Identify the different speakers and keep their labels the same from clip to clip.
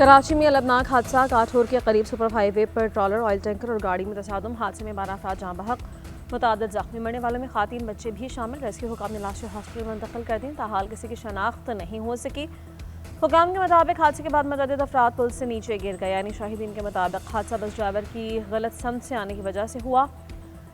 Speaker 1: कराची में अलबनाक हादसा। काठोर के करीब सुपर हाईवे पर ट्रॉलर, ऑयल टैंकर और गाड़ी में तसादुम। हादसे में 12 अफराद जहाँ बहक, मुतअद्दिद जख्मी। मरने वालों में खातीन बच्चे भी शामिल। रेस्क्यू हुकाम ने लाशें हॉस्पिटल मुंतकिल कर दी। ताहाल किसी की शनाख्त नहीं हो सकी। हुकाम के मुताबिक हादसे के बाद मुतअद्दिद अफराद पुल से नीचे गिर गए। यानी शाहिदीन के मुताबिक हादसा बस ड्राइवर की गलत समत से आने की वजह से हुआ।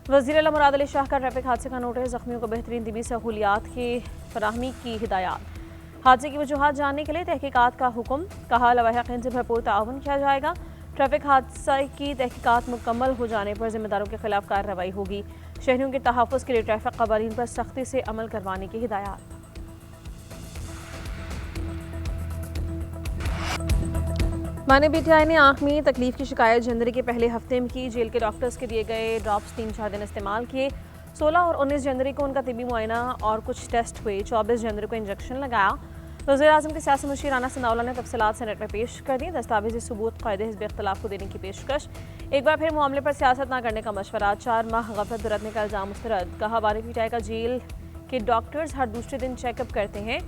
Speaker 1: वज़ीर आला मुराद अली शाह का ट्रैफिक हादसे का नोटिस। जख्मियों को बेहतरीन तिबी सहूलियात की फराहमी की हिदायत। हादसे की वजूहात जानने के लिए तहकीकात का हुक्म। कहा लवाहिकीन से भरपूर ताउन किया जाएगा। ट्रैफिक हादसे की तहकीकात मुकम्मल हो जाने पर जिम्मेदारों के खिलाफ कार्रवाई होगी। शहरियों के तहफ़्फ़ुज़ के लिए ट्रैफिक कवानीन पर सख्ती से अमल करवाने की हिदायत। माने पीटीआई ने आंख में तकलीफ की शिकायत जनवरी के पहले हफ्ते में की। जेल के डॉक्टर्स के दिए गए ड्रॉप्स 3-4 दिन इस्तेमाल किए। 16 और 19 जनवरी को उनका तिबी मुआयना और कुछ टेस्ट हुए। 24 जनवरी को इंजेक्शन लगाया। वज़ीर आज़म के सियासी मुशीर राना सनाउल्लाह ने तफसीलात सेनेट में पेश कर दी। दस्तावेजी सबूत कायदे हिज़्ब इख्तिलाफ को देने की पेशकश। एक बार फिर मामले पर सियासत न करने का मशवरा। 4 माह गफलत बरतने का इल्ज़ाम मुस्तरद। कहा बानी पीटीआई का जेल के डॉक्टर्स हर दूसरे दिन चेकअप करते हैं।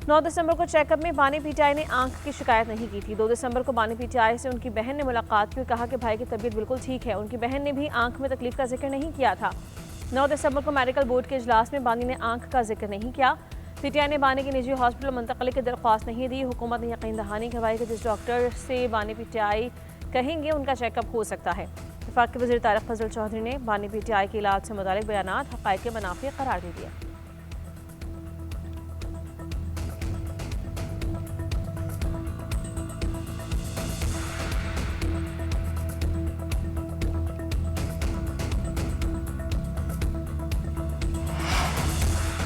Speaker 1: 9 दिसंबर को चेकअप में बानी पीटीआई ने आंख की शिकायत नहीं की थी। 2 दिसंबर को बानी पीटीआई से उनकी बहन ने मुलाकात की और कहा कि भाई की तबीयत बिल्कुल ठीक है। उनकी बहन ने भी आंख में तकलीफ का जिक्र नहीं किया था। 9 दिसंबर को मेडिकल बोर्ड के इजलास में बानी ने आंख का जिक्र नहीं किया। पीटीआई ने बानी की निजी हॉस्पिटल मुंतकली की दरख्वास्त नहीं दी। हुकूमत ने यकीन दहानी करवाई कि जिस डॉक्टर से बानी पीटीआई कहेंगे उनका चेकअप हो सकता है। वफाक के वज़ीर तारिक फजल चौधरी ने बानी पीटीआई के इलाज से मुतालिक बयानात हक़ाइक़ के मुनाफ़ी करार दे दिया।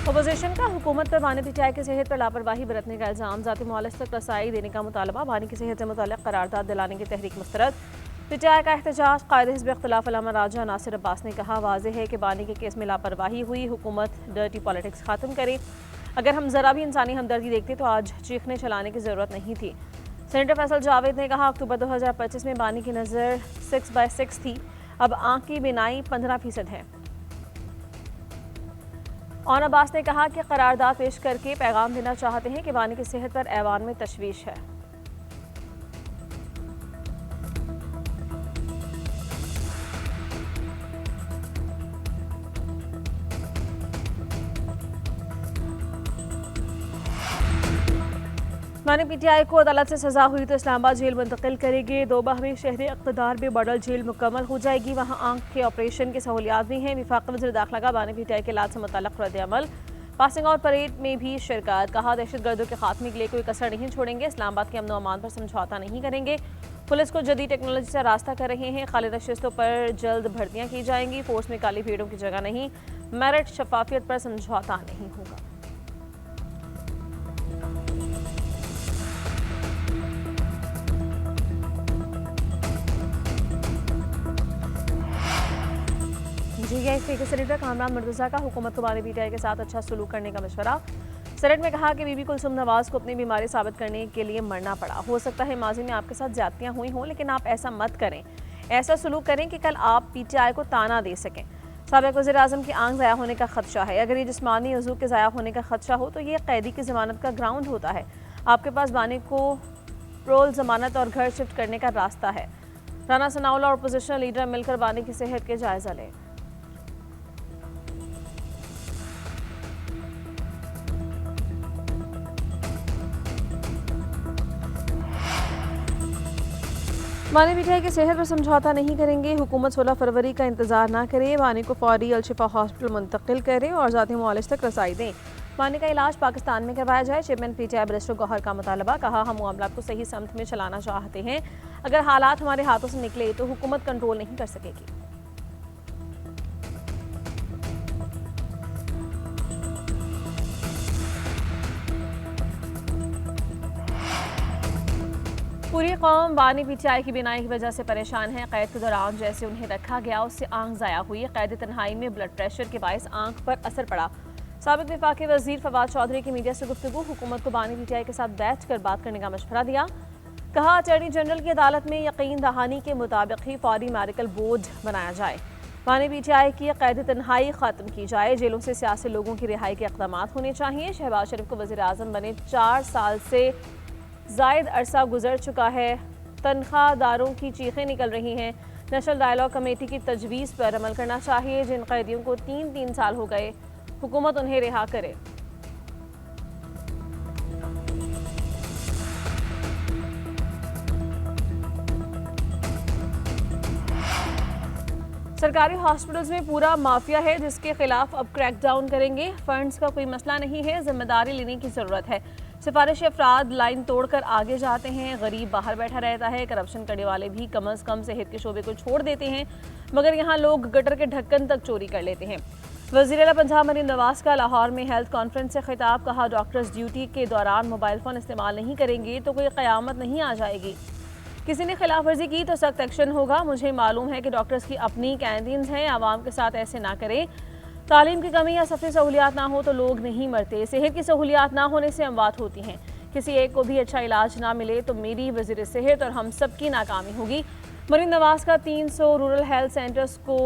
Speaker 1: अपोजिशन का हुकूमत पर बानी पीटीआई की सेहत पर लापरवाही बरतने का इल्ज़ाम। ज़ाती मुआलज तक रसाई देने का मुतालबा। बानी की सेहत से मुताल्लिक़ करारदाद दिलाने की तहरीक मुस्तरद। पीटीआई का एहतजाज। कायदे हिज़्ब इख्तिलाफ अल्लामा राजा नासिर अब्बास ने कहा वाज़ेह है कि बानी के केस में लापरवाही हुई। हुकूमत डर्टी पॉलिटिक्स ख़त्म करे। अगर हम ज़रा भी इंसानी हमदर्दी देखते तो आज चीखने चलाने की ज़रूरत नहीं थी। सेनेटर फैसल जावेद ने कहा अक्टूबर 2025 में बानी की नज़र 6/6 थी। अब आँख की बिनाई 15% है। ऑन अब्बास ने कहा कि करारदाद पेश करके पैगाम देना चाहते हैं कि बानी की सेहत पर ऐवान में तशवीश है। बानी पीटीआई को अदालत से सजा हुई तो इस्लामाबाद जेल मुंतकिल करेंगे। 2 माह में शहरी इक़्तिदार में मॉडल जेल मुकम्मल हो जाएगी। वहाँ आंख के ऑपरेशन की सहूलियात भी हैं। वफाक वज़ीर दाखिला का बानी पीटीआई के इलाज से मुतल्लिक़ रद्द-ए-अमल। पासिंग आउट परेड में भी शिरकत। कहा दहशतगर्दों के खात्मे के लिए कोई कसर नहीं छोड़ेंगे। इस्लामाबाद के अमन व अमान पर समझौता नहीं करेंगे। पुलिस को जदीद टेक्नोलॉजी से रास्ता कर रहे हैं। खाली नशिस्तों पर जल्द भर्तियाँ की जाएंगी। फोर्स में काली भीड़ों की जगह नहीं। मेरिट शफाफियत पर समझौता नहीं होगा। जी सेनेटर कामरान मुर्तज़ा का हुकूमत को बानी पीटीआई के साथ अच्छा सलूक करने का मशवरा। सेनेट में कहा कि बीबी कुलसुम नवाज को अपनी बीमारी साबित करने के लिए मरना पड़ा। हो सकता है माजी में आपके साथ ज्यादतियाँ हुई हों, लेकिन आप ऐसा मत करें। ऐसा सलूक करें कि कल आप पीटीआई को ताना दे सकें। साबिक़ वज़ीर आज़म की आंख ज़ाया होने का खदशा है। अगर ये जिस्मानी उज़ू के ज़ाया होने का खदशा हो तो ये कैदी की ज़मानत का ग्राउंड होता है। आपके पास बानी को प्रोल ज़मानत और घर शिफ्ट करने का रास्ता है। राना सनाउल्लाह और अपोजिशन लीडर मिलकर बानी की सेहत के जायज़ा लें। बानी पीटीआई की सेहत पर समझौता नहीं करेंगे। हुकूमत 16 फरवरी का इंतजार ना करे। बानी को फौरी अलशिफा हॉस्पिटल मुंतकिल करें और ज़ाती मुआलिज तक रसाई दें। बानी का इलाज पाकिस्तान में करवाया जाए। चेयरमैन पीटीआई बैरिस्टर गौहर का मुतालबा। कहा हम मामला को सही समत में चलाना चाहते हैं। अगर हालात हमारे हाथों से निकले तो हुकूमत कंट्रोल नहीं कर सकेगी। पूरी कौम बानी पीटीआई की बिनाई की वजह से परेशान है। कैद के दौरान जैसे उन्हें रखा गया उससे आंख ज़ाया हुई। कैद तन्हाई में ब्लड प्रेशर के बायस आंख पर असर पड़ा। साबिक़ वफाकी वज़ीर फवाद चौधरी की मीडिया से गुफ्तगू। हुकूमत को बानी पीटीआई के साथ बैठ कर बात करने का मशवरा दिया। कहा अटॉर्नी जनरल की अदालत में यकीन दहानी के मुताबिक ही फौरी मेडिकल बोर्ड बनाया जाए। बानी पीटीआई की कैद तन्हाई ख़त्म की जाए। जेलों से सियासी लोगों की रिहाई के इक़दाम होने चाहिए। शहबाज शरीफ को वज़ीर आज़म बने 4 साल से जायद अरसा गुजर चुका है, तनख्वाहदारों की चीखें निकल रही हैं। नेशनल डायलॉग कमेटी की तजवीज़ पर अमल करना चाहिए। जिन कैदियों को 3 साल हो गए, हुकूमत उन्हें रिहा करे। सरकारी हॉस्पिटल्स में पूरा माफिया है, जिसके खिलाफ अब क्रैकडाउन करेंगे। फंड्स का कोई मसला नहीं है, जिम्मेदारी लेने की ज़रूरत है। सिफारिशी अफराद लाइन तोड़कर आगे जाते हैं, गरीब बाहर बैठा रहता है। करप्शन करने वाले भी कम अज़ कम सेहत के शोबे को छोड़ देते हैं, मगर यहाँ लोग गटर के ढक्कन तक चोरी कर लेते हैं। वज़ीर आला पंजाब मरीम नवाज का लाहौर में हेल्थ कॉन्फ्रेंस से खिताब। कहा, डॉक्टर्स ड्यूटी के दौरान मोबाइल फ़ोन इस्तेमाल नहीं करेंगे तो कोई क़यामत नहीं आ जाएगी। किसी ने खिलाफ वर्जी की तो सख्त एक्शन होगा। मुझे मालूम है कि डॉक्टर्स की अपनी कैंटीन्स हैं, आवाम के साथ ऐसे ना करें। तालीम की कमी या सफ़ी सहूलियात ना हो तो लोग नहीं मरते, सेहत की सहूलियात ना होने से अमवात होती हैं। किसी एक को भी अच्छा इलाज ना मिले तो मेरी वज़ीर सेहत और हम सब की नाकामी होगी। मरीम नवाज का 300 रूरल हेल्थ सेंटर्स को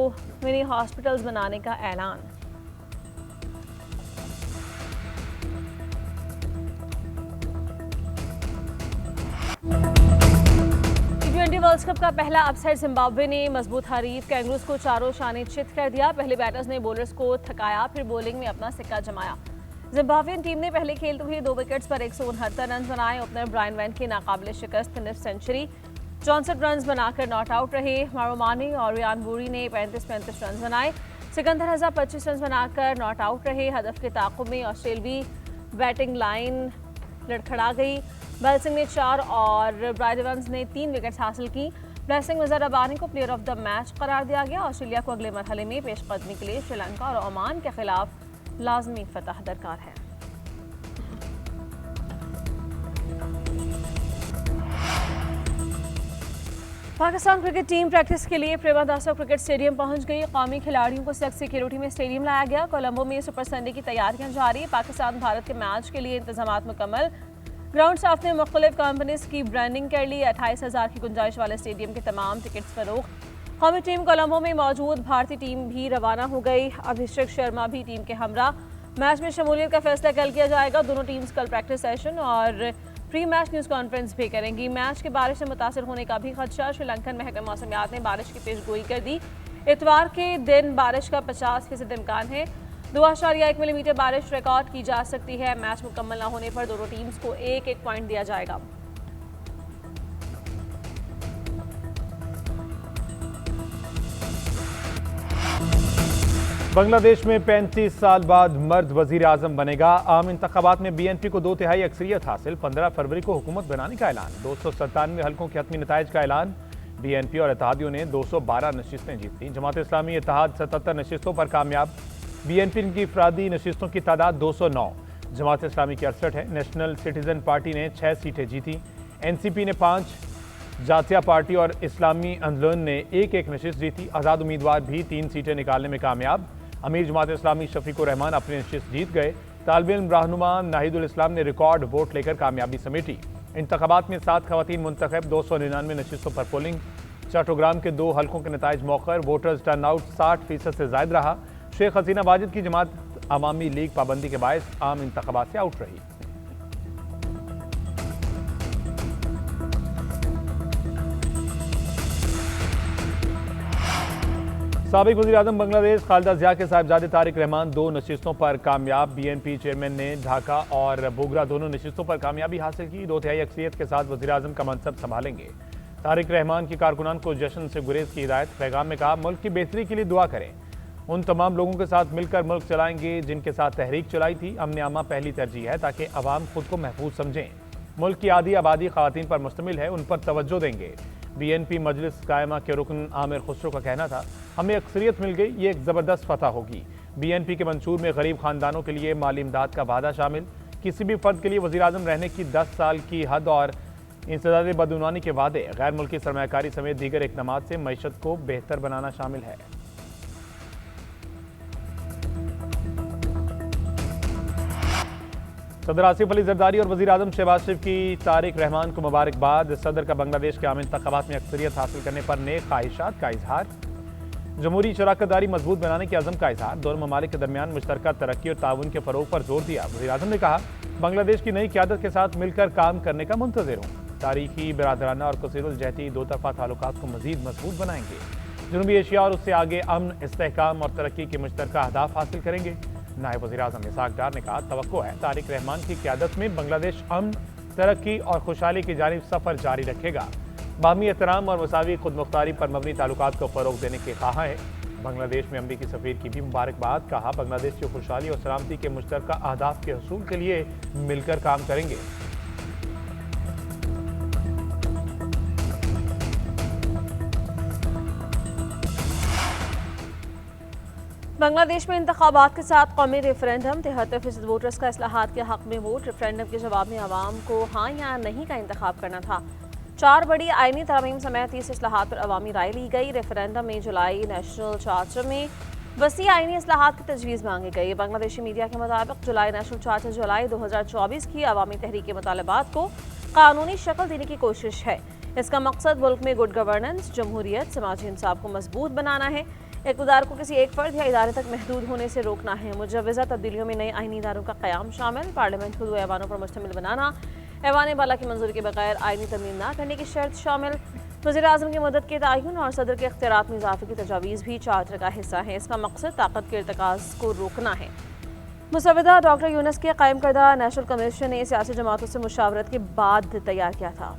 Speaker 1: मिनी हॉस्पिटल्स बनाने का ऐलान। T20 वर्ल्ड कप का पहला अपसेट जिम्बाब्वे ने मजबूत हरीफ कैंगरूज को चारों शाने चित कर दिया। पहले बैटर्स ने बॉलर्स को थकाया, फिर बॉलिंग में अपना सिक्का जमाया। जिम्बाब्वियन टीम ने पहले खेलते हुए 2 विकेट्स पर 169 रन बनाए। ओपनर ब्रायन वैन की नाकाबिले शिकस्त निफ सेंचुरी, 64 रन बनाकर नॉट आउट रहे। मारो मानी और रियान बोरी ने 35-35 रन बनाए। सिकंदर हज़ा 25 रन बनाकर नॉट आउट रहे। हदफ के ताक़ुब में ऑस्ट्रेलवी बैटिंग लाइन लड़खड़ा गई। बल सिंह ने 4 और ब्रायन एवंस ने 3 विकेट्स हासिल की। ब्लेसिंग मजहर रबानी को प्लेयर ऑफ द मैच करार दिया गया। ऑस्ट्रेलिया को अगले मरहले में पेशकदमी के लिए श्रीलंका और ओमान के खिलाफ लाजमी फतह दरकार है। पाकिस्तान क्रिकेट टीम प्रैक्टिस के लिए प्रेमदासा क्रिकेट स्टेडियम पहुंच गई। कौमी खिलाड़ियों को सख्त सिक्योरिटी में स्टेडियम लाया गया। कोलंबो में सुपर संडे की तैयारियां जारी। पाकिस्तान भारत के मैच के लिए इंतजाम मुकम्मल। ग्राउंड स्टाफ ने मुख्तलिफ कंपनीज की ब्रांडिंग कर ली। 28,000 की गुंजाइश वाले स्टेडियम के तमाम टिकट्स फरोख्त। कौमी टीम कोलंबो में मौजूद भारतीय टीम भी रवाना हो गई। अभिषेक शर्मा भी टीम के हमरा। मैच में शमूलियत का फैसला कल किया जाएगा। दोनों टीम्स कल प्रैक्टिस सेशन और प्री मैच न्यूज़ कॉन्फ्रेंस भी करेंगी। मैच के बारिश से मुतासर होने का भी खदशा। श्रीलंकन महकमा मौसमियात ने बारिश की पेशगोई कर दी। इतवार के दिन बारिश का 50% इम्कान है। 2.1 मिलीमीटर बारिश रिकॉर्ड की जा सकती है। मैच मुकम्मल न होने पर दोनों टीम्स को एक पॉइंट दिया जाएगा।
Speaker 2: बांग्लादेश में 35 साल बाद मर्द वजीर आजम बनेगा। आम इंतखाबात में बीएनपी को 2/3 अक्सरियत हासिल। 15 फरवरी को हुकूमत बनाने का ऐलान। 297 हल्कों के हतमी नताइज का ऐलान। बीएनपी और इत्तेहादियों ने 212 नशिस्तें जीती। जमात इस्लामी इत्तेहाद 77 नशिस्तों पर कामयाब। बीएनपी की इफरादी नशिस्तों की तादाद 209, जमात इस्लामी की 68 है। नेशनल सिटीजन पार्टी ने 6 सीटें जीती। एनसीपी ने 5, जातिया पार्टी और इस्लामी आंदोलन ने 1-1 नशिस्त जीती। आज़ाद उम्मीदवार भी 3 सीटें निकालने में कामयाब। अमीर जमात इस्लामी शफीकुर रहमान अपनी नशिस्त जीत गए। तालिब इल्म रहनुमा नाहिदुल इस्लाम ने रिकॉर्ड वोट लेकर कामयाबी समेटी। इंतखाबात में 7 खवातीन मुंतखब। 299 नशिस्तों पर पोलिंग। चट्टोग्राम के 2 हल्कों के नताइज मौखर। वोटर्स टर्नआउट 60% से ज्यादा रहा। शेख हसीना वाजिद की जमात अवामी लीग पाबंदी के बायस आम इंतखाबात से आउट रही। साबिक वज़ीर आज़म बांग्लादेश खालिदा ज़िया के साहिबजादे तारिक रहमान 2 नशिस्तों पर कामयाब। बीएनपी चेयरमैन ने ढाका और बोगरा दोनों नशिस्तों पर कामयाबी हासिल की। 2/3 अक्सरियत के साथ वज़ीर आज़म का मनसब संभालेंगे। तारिक रहमान की कारकुनान को जश्न से गुरेज की हिदायत। पैगाम में कहा, मुल्क की बेहतरी के लिए दुआ करें। उन तमाम लोगों के साथ मिलकर मुल्क चलाएंगे जिनके साथ तहरीक चलाई थी। अमन आमा पहली तरजीह है ताकि अवाम खुद को महफूज समझें। मुल्क की आधी आबादी खवातीन पर मुश्तमिल है, उन पर तवज्जो देंगे। बीएनपी मजलिस कायमा के रुकन आमिर खुसरो का कहना था, हमें अक्सरियत मिल गई, ये एक ज़बरदस्त फतह होगी। बीएनपी के मंशूर में गरीब खानदानों के लिए माली इमदाद का वादा शामिल। किसी भी फर्द के लिए वज़ीर आज़म रहने की 10 साल की हद और इंसदाद बदउनवानी के वादे, गैर मुल्की सरमायाकारी समेत दीगर इक़दामात से मईशत को बेहतर बनाना शामिल है। सदर आसिफ अली जरदारी और वज़ीर आज़म शहबाज शरीफ की तारिक रहमान को मुबारकबाद। सदर का बांग्लादेश के आम इंतखाबात में अक्सरियत हासिल करने पर नेक ख्वाहिशात का इजहार। जमहूरी शराकतदारी मजबूत बनाने के अज़म का इजहार। दोनों ममालिक के दरमियान मुश्तरका तरक्की और ताउन के फरोग पर जोर दिया। वज़ीर-ए-आज़म ने कहा, बांग्लादेश की नई क़यादत के साथ मिलकर काम करने का मुंतज़िर हूँ। तारीखी, बिरादराना और कसीरुल-जहती दो तरफ़ा ताल्लुकात को मज़ीद मजबूत बनाएंगे। जनूबी एशिया और उससे आगे अमन, इस्तेहकाम और तरक्की के मुश्तरका अहदाफ हासिल करेंगे। नायब वज़ीर-ए-आज़म इसाक डार ने कहा, तवक्को है तारिक रहमान की क़यादत में बांग्लादेश अमन, तरक्की और खुशहाली की जानिब सफ़र जारी रखेगा। बाहमी एहतराम और मसावी खुदमुख्तारी पर मबनी ताल्लुकात को फ़रोग देने के ख्वाह है। बांग्लादेश में अमरीकी सफ़ीर की भी मुबारकबाद। कहा, बांग्लादेश की खुशहाली और सलामती के मुश्तरका अहदाफ के हसूल के लिए मिलकर काम करेंगे।
Speaker 1: बांग्लादेश में इंतखाबात के साथ कौमी रेफरेंडम। 73% वोटर्स का इस्लाहात के हक में वोट। रेफरेंडम के जवाब में आवाम को हाँ या नहीं का इंतखाब करना था। 4 बड़ी आईनी तरमीम समेत 30 इस्लाहात पर अवामी राय ली गई। रेफरेंडम में जुलाई नेशनल चार्टर में वसी आईनी इस्लाहात की तजवीज़ मांगी गई। बांग्लादेशी मीडिया के मुताबिक जुलाई नेशनल चार्टर जुलाई 2024 की अवामी तहरीक मुतालबात को कानूनी शक्ल देने की कोशिश है। इसका मकसद मुल्क में गुड गवर्नेंस, जमहूरियत, समाजी इंसाफ को मजबूत बनाना है। इक़्तिदार को किसी एक फर्द या इदारे तक महदूद होने से रोकना है। मुजव्वज़ा तब्दीलियों में नए आईनी इदारों का क़याम शामिल। पार्लियामेंट को 2 ऐवानों पर मुश्तमिल बनाना। ऐवान बाला की मंजूरी के बगैर आईनी तरमीम न करने की शर्त शामिल। वज़ीर-ए-आज़म की मदद के तयन और सदर के इख्तियारात में इजाफे की तजावीज़ भी चार्टर का हिस्सा है। इसका मकसद ताकत के इर्तिकाज़ को रोकना है। मुसव्विदा डॉक्टर यूनुस के कायम करदा नेशनल कमीशन ने सियासी जमातों से मुशावरत के बाद तैयार किया था।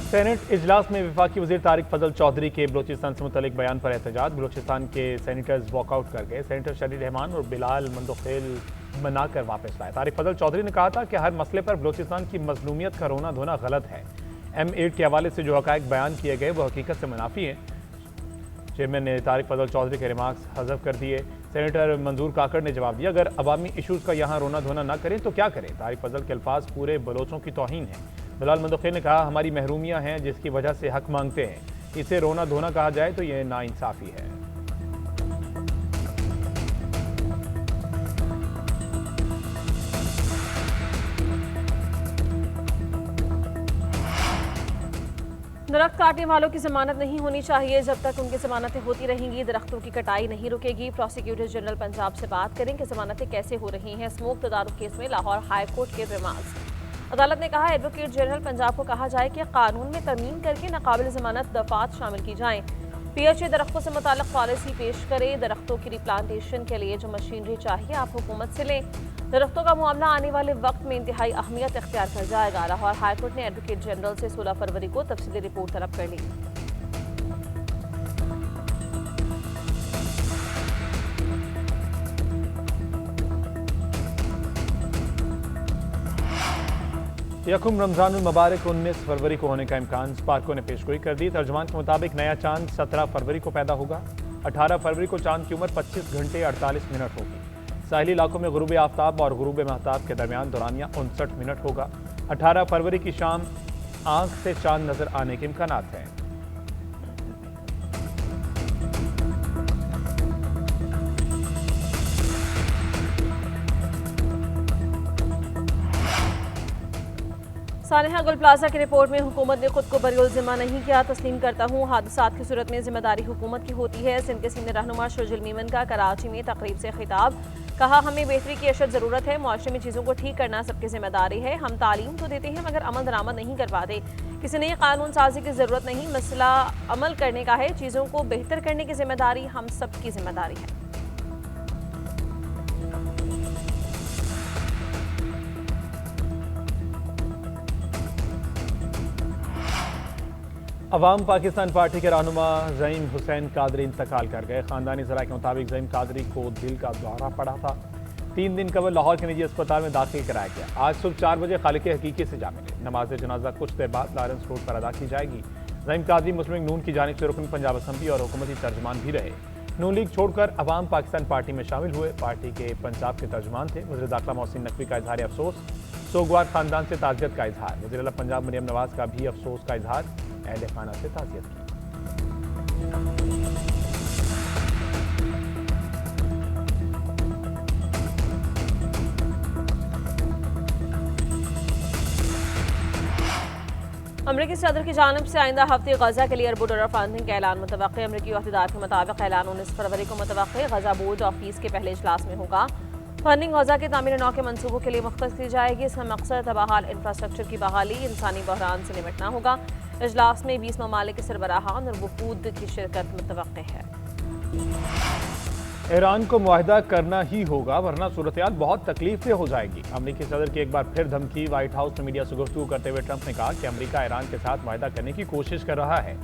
Speaker 2: सेनेट इजलास में वफाकी वज़ीर तारिक फजल चौधरी के बलोचिस्तान से मुतल्लिक बयान पर एहतजाज। बलोचिस्तान के सेनेटर्स वॉकआउट कर गए। सेनेटर शरीर रहमान और बिलाल मंदोखेल बनाकर वापस लाए। तारिक फजल चौधरी ने कहा था कि हर मसले पर बलोचिस्तान की मजलूमियत का रोना धोना गलत है। M8 के हवाले से जो हक़ाइक़ बयान किए गए वो हकीकत से मुनाफी हैं। चेयरमैन ने तारिक फजल चौधरी के रिमार्क्स हज़फ कर दिए। सेनेटर मंजूर काकड़ ने जवाब दिया, अगर अवामी इशूज़ का यहाँ रोना धोना ना करें तो क्या करें। तारिक फजल के अल्फाज पूरे बलोचों की तौहीन है। बिलाल मंदोखेल ने कहा, हमारी महरूमियाँ हैं जिसकी वजह से हक मांगते हैं, इसे रोना धोना कहा जाए तो यह नाइंसाफ़ी है।
Speaker 1: दरख्त काटने वालों की जमानत नहीं होनी चाहिए। जब तक उनकी जमानतें होती रहेंगी दरख्तों की कटाई नहीं रुकेगी। प्रोसिक्यूटर जनरल पंजाब से बात करें कि जमानतें कैसे हो रही हैं। स्मोक तदारुक केस में लाहौर हाई कोर्ट के रिमार्क्स। अदालत ने कहा, एडवोकेट जनरल पंजाब को कहा जाए कि कानून में तरमीम करके नाकाबिल जमानत दफात शामिल की जाएं। PHA दरख्तों से मुताल्लिक़ पॉलिसी पेश करे। दरख्तों की रिप्लांटेशन के लिए जो मशीनरी चाहिए आप हुकूमत से लें। दरख्तों का मामला आने वाले वक्त में इंतहाई अहमियत इख्तियार कर जाएगा। लाहौर हाईकोर्ट ने एडवोकेट जनरल से 16 फरवरी को तफसीली रिपोर्ट तलब कर ली।
Speaker 2: यकुम रमज़ानुल मुबारक 19 फरवरी को होने का इम्कान स्पार्को ने पेशगोई कर दी। तर्जुमान के मुताबिक नया चांद 17 फरवरी को पैदा होगा। 18 फरवरी को चांद की उम्र 25 घंटे 48 मिनट होगी। साहिली इलाकों में गुरूब आफ्ताब और गुरूब महताब के दरमियान दौरानिया 59 मिनट होगा। 18 फरवरी की शाम आंख से चांद नजर आने के इम्कानात हैं।
Speaker 1: सानेहा गुल प्लाजा की रिपोर्ट में हुकूमत ने खुद को बरिउल जिम्मा नहीं किया। तस्लीम करता हूँ हादसात की सूरत में जिम्मेदारी हुकूमत की होती है। सिंध के सीनियर रहनुमा शुरजुल मीमन का कराची में तकरीब से खिताब। कहा, हमें बेहतरी की अशद ज़रूरत है। मुआशरे में चीज़ों को ठीक करना सबकी जिम्मेदारी है। हम तालीम तो देते हैं मगर अमल दरामद नहीं कर पाते। किसी नई कानून साजी की ज़रूरत नहीं, मसला अमल करने का है। चीज़ों को बेहतर करने की जिम्मेदारी हम सबकी जिम्मेदारी है।
Speaker 2: अवाम पाकिस्तान पार्टी के रहनुमा ज़ईम हुसैन कादरी इंतकाल कर गए। ख़ानदानी ज़राए के मुताबिक ज़ईम कादरी को दिल का दौरा पड़ा था। 3 दिन कबल लाहौर के निजी अस्पताल में दाखिल कराया गया। आज सुबह 4 बजे खालिक हकीकी से जा मिले। नमाज जनाजा कुछ देर बाद लॉरेंस रोड पर अदा की जाएगी। ज़ईम कादरी मुस्लिम लीग नून की जानिब से रुकन पंजाब असम्बली और हुकूमती तर्जमान भी रहे। नून लीग छोड़कर अवाम पाकिस्तान पार्टी में शामिल हुए। पार्टी के पंजाब के तर्जमान थे। वज़ीर दाखिला मोहसिन नकवी का इजहार अफसोस। सोगवार खानदान से ताज़ियत का इजहार। वज़ीर आला पंजाब मरियम नवाज का भी अफसोस का इजहार। अहले खाना से ताज़ियत की।
Speaker 1: अमरीकी सदर की जानिब से आइंदा हफ्ते गजा के लिए अरबों डॉलर फंडिंग का ऐलान मुतवक्किल। अमरीकी अहदेदार के मुताबिक ऐलान 19 फरवरी को मुतवक्किल गजा बोर्ड ऑफ पीस के पहले इजलास में होगा। फंडिंग गजा के तामीर नौ के मनसूबों के लिए मुख्तस की जाएगी। इसका मकसद तबाहाल इंफ्रास्ट्रक्चर की बहाली, इंसानी बहरान से निपटना होगा। इजलास में 20 ममालिक के सरबराहान और वफूद की शिरकत मुतवक्किल है।
Speaker 2: ईरान को मुआहदा करना ही होगा वरना सूरत-ए-हाल बहुत तकलीफ से हो जाएगी। अमरीकी सदर की एक बार फिर धमकी। व्हाइट हाउस में मीडिया से गुफ्तगू करते हुए ट्रंप ने कहा कि अमरीका ईरान के साथ मुआहदा करने की कोशिश कर रहा है।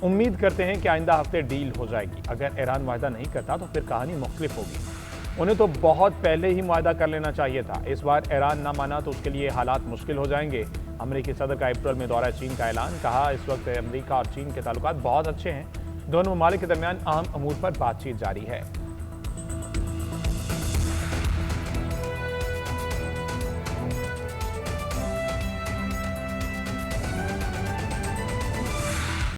Speaker 2: उम्मीद करते हैं कि आइंदा हफ्ते डील हो जाएगी। अगर ईरान मुआहदा नहीं करता तो फिर कहानी मुख्तलिफ होगी। उन्हें तो बहुत पहले ही मुआहदा कर लेना चाहिए था। इस बार ईरान ना माना तो उसके लिए हालात मुश्किल हो जाएंगे। अमरीकी सदर का अप्रैल में दौरा चीन का ऐलान। कहा इस वक्त अमरीका और चीन के ताल्लुकात बहुत अच्छे हैं। दोनों ममालिक के दरमियान अहम अमूर पर बातचीत जारी है।